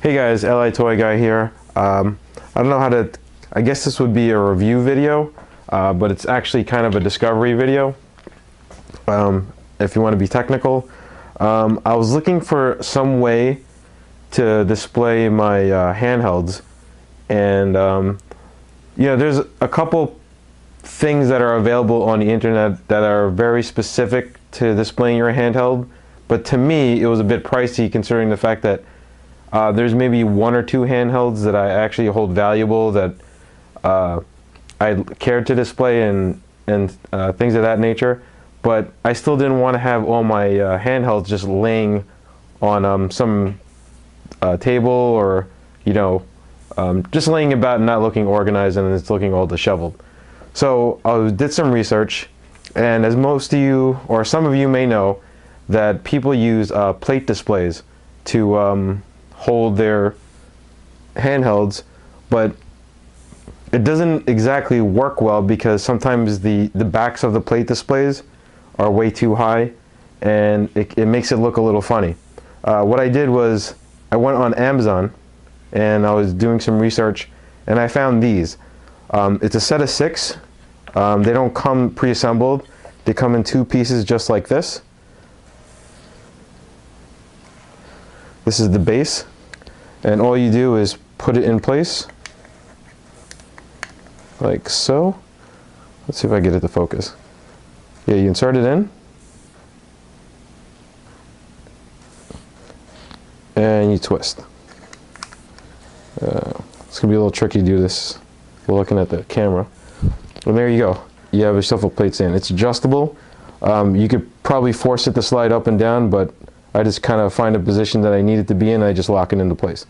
Hey guys, LI Toy Guy here. I don't know how to, I guess this would be a review video, but it's actually kind of a discovery video, if you want to be technical. I was looking for some way to display my handhelds, and you know, there's a couple things that are available on the internet that are very specific to displaying your handheld, but to me it was a bit pricey considering the fact that there's maybe one or two handhelds that I actually hold valuable that I care to display and things of that nature, but I still didn't want to have all my handhelds just laying on some table, or you know, just laying about and not looking organized, and it's looking all disheveled. So I did some research, and as most of you or some of you may know, that people use plate displays to hold their handhelds, but it doesn't exactly work well because sometimes the backs of the plate displays are way too high, and it makes it look a little funny. What I did was I went on Amazon and I was doing some research, and I found these. It's a set of 6. They don't come pre-assembled. They come in 2 pieces just like this. This is the base, and all you do is put it in place like so. Let's see if I get it to focus. Yeah, you insert it in and you twist. It's gonna be a little tricky to do this while looking at the camera. Well, there you go. You have yourself a plate stand. It's adjustable. You could probably force it to slide up and down, but I just kind of find a position that I need it to be in, and I just lock it into place.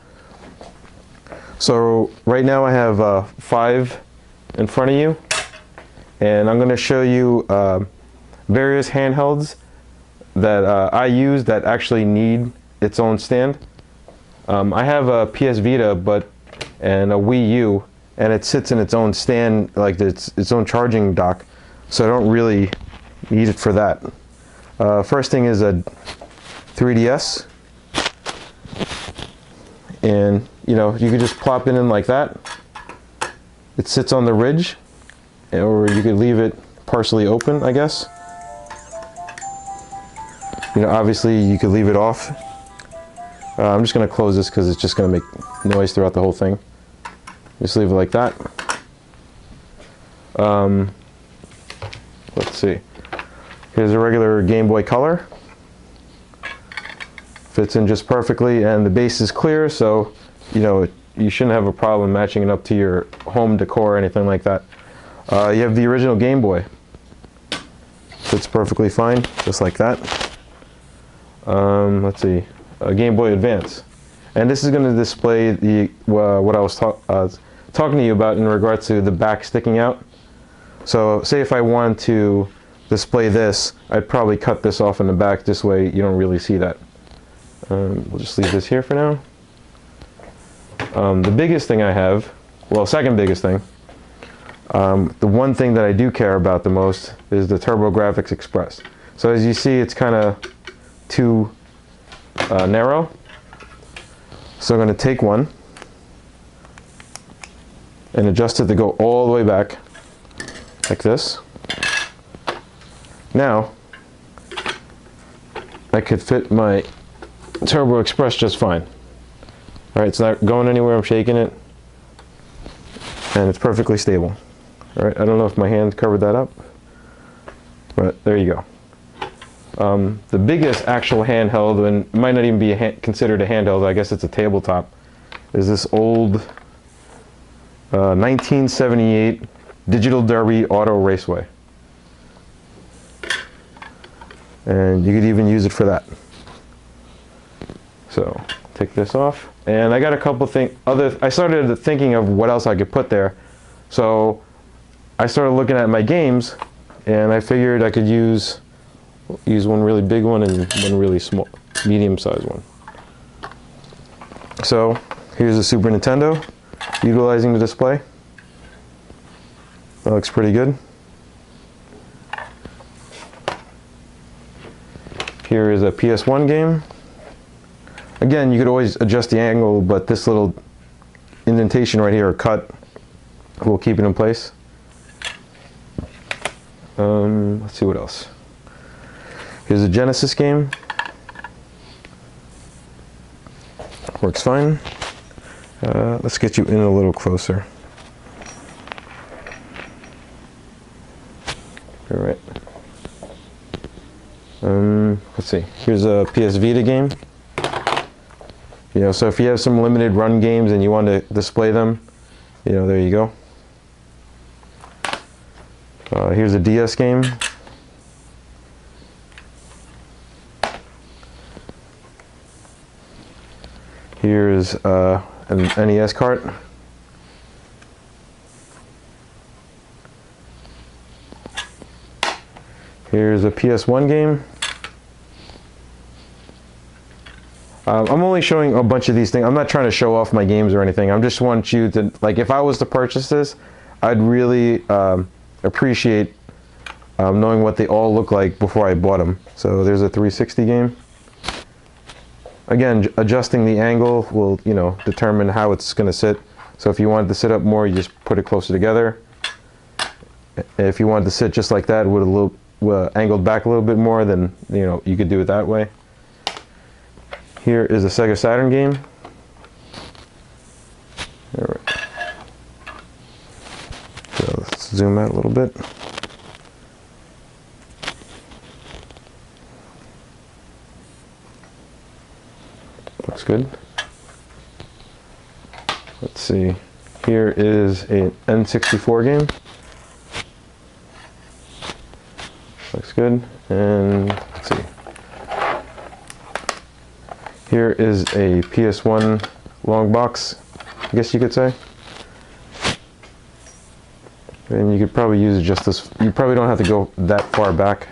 So right now I have 5 in front of you, and I'm going to show you various handhelds that I use that actually need its own stand. I have a PS Vita and a Wii U, and it sits in its own stand, like its own charging dock, so I don't really need it for that. First thing is a 3DS, and you know, you could just plop it in like that. It sits on the ridge, or you could leave it partially open, I guess. You know, obviously you could leave it off. I'm just going to close this because it's just going to make noise throughout the whole thing. Just leave it like that. Let's see. Here's a regular Game Boy Color. Fits in just perfectly, and the base is clear, so you know you shouldn't have a problem matching it up to your home decor or anything like that. You have the original Game Boy. Fits perfectly fine, just like that. Let's see. A Game Boy Advance, and this is going to display the what I was talking to you about in regards to the back sticking out. So say if I want to display this, I'd probably cut this off in the back, this way you don't really see that. We'll just leave this here for now. The biggest thing I have, well, second biggest thing, the one thing that I do care about the most is the TurboGrafx Express. So as you see, it's kind of too narrow. So I'm going to take one and adjust it to go all the way back like this. Now I could fit my Turbo Express just fine. Alright, it's not going anywhere, I'm shaking it, and it's perfectly stable. Alright, I don't know if my hand covered that up, but there you go. The biggest actual handheld, and it might not even be considered a handheld, I guess it's a tabletop, is this old 1978 Digital Derby Auto Raceway. And you could even use it for that. So take this off, and I got a couple things. I started thinking of what else I could put there, so I started looking at my games, and I figured I could use one really big one and one really small, medium-sized one. So here's the Super Nintendo, utilizing the display. That looks pretty good. Here is a PS1 game. Again, you could always adjust the angle, but this little indentation right here, or cut, will keep it in place. Let's see what else. Here's a Genesis game. Works fine. Let's get you in a little closer. All right. Let's see. Here's a PS Vita game. You know, so if you have some limited run games and you want to display them, you know, there you go. Here's a DS game. Here's an NES cart. Here's a PS1 game. I'm only showing a bunch of these things. I'm not trying to show off my games or anything. I just want you to, like, if I was to purchase this, I'd really appreciate knowing what they all look like before I bought them. So there's a 360 game. Again, adjusting the angle will, you know, determine how it's going to sit. So if you wanted to sit up more, you just put it closer together. If you wanted to sit just like that with a little angled back a little bit more, then, you know, you could do it that way. Here is a Sega Saturn game. All right. So let's zoom out a little bit. Looks good. Let's see. Here is an N64 game. Looks good. And let's see. Here is a PS1 long box, I guess you could say. And you could probably use just this. You probably don't have to go that far back.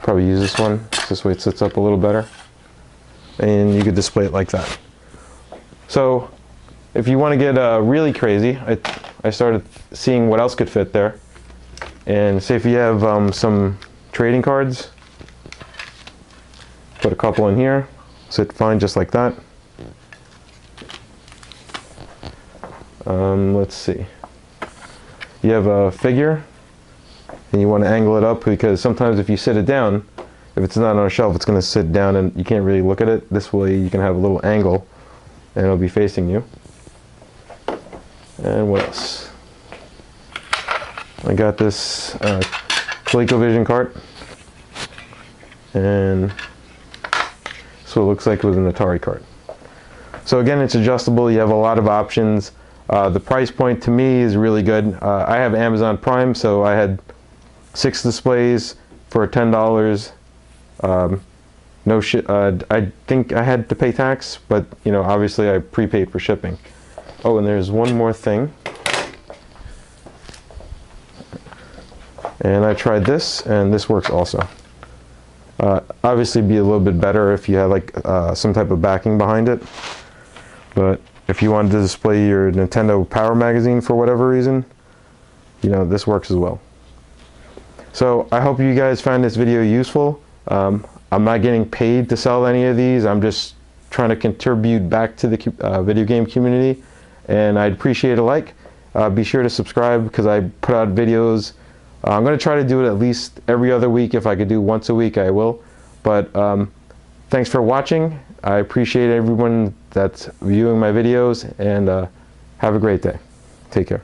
Probably use this one. This way it sits up a little better. And you could display it like that. So if you want to get really crazy, I started seeing what else could fit there. And say if you have some trading cards, put a couple in here. Sit fine just like that. Let's see. You have a figure and you want to angle it up, because sometimes if you sit it down, if it's not on a shelf, it's going to sit down and you can't really look at it. This way you can have a little angle and it'll be facing you. And what else? I got this ColecoVision cart, and so it looks like it was an Atari cart. So again, it's adjustable. You have a lot of options. The price point to me is really good. I have Amazon Prime, so I had 6 displays for $10. No shit. I think I had to pay tax, but you know, obviously I prepaid for shipping. Oh, and there's one more thing. And I tried this, and this works also. Obviously be a little bit better if you had like some type of backing behind it, but if you wanted to display your Nintendo Power magazine for whatever reason, you know, this works as well. So I hope you guys found this video useful. I'm not getting paid to sell any of these. I'm just trying to contribute back to the video game community, and I'd appreciate a like. Be sure to subscribe, because I put out videos. I'm going to try to do it at least every other week. If I could do once a week, I will. But thanks for watching. I appreciate everyone that's viewing my videos, and have a great day. Take care.